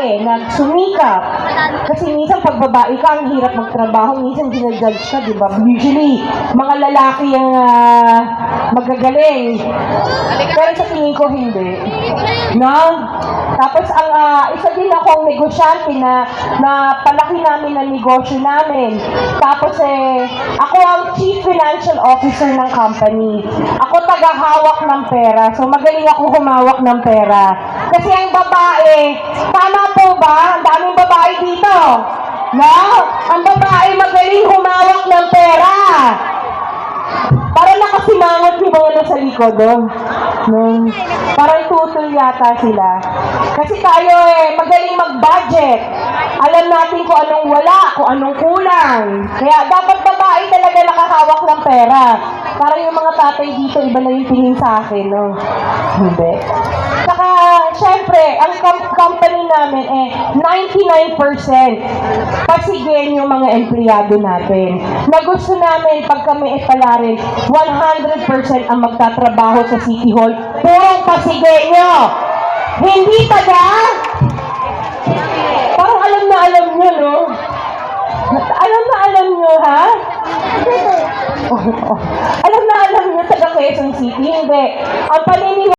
babae nagsumikap. Kasi minsan pag babae ka, ang hirap magtrabaho, minsan ginajudge ka, di ba? Usually, mga lalaki ang magagaling. Pero sa tingin ko, hindi. No? Tapos, ang isa din akong negosyante na palaki namin ang negosyo namin. Tapos, ako ang chief financial officer ng company. Ako tagahawak ng pera. So, magaling ako humawak ng pera. Kasi ang babae, tama po ba? Ang daming babae dito. No? Ang babae magaling humawak ng pera. Para nakasimangot yung mga nasa likod, oh. No? Parang tutol yata sila. Kasi tayo magaling mag-budget. Alam natin kung anong wala, kung anong kulang. Kaya dapat babae talaga nakahawak ng pera. Parang yung mga tatay dito, iba na yung tingin sa akin, no? Hindi. Saka, syempre, ang company namin 99% pasigin yung mga empleyado natin. Na gusto namin, pag kami ipalarin, 100% ang magtatrabaho sa City Hall. Purong pasigin nyo! Hindi taga? Parang alam nyo, no? Alam nyo, ha? Alam nyo, taga Quezon City? Hindi. Ang paniniwala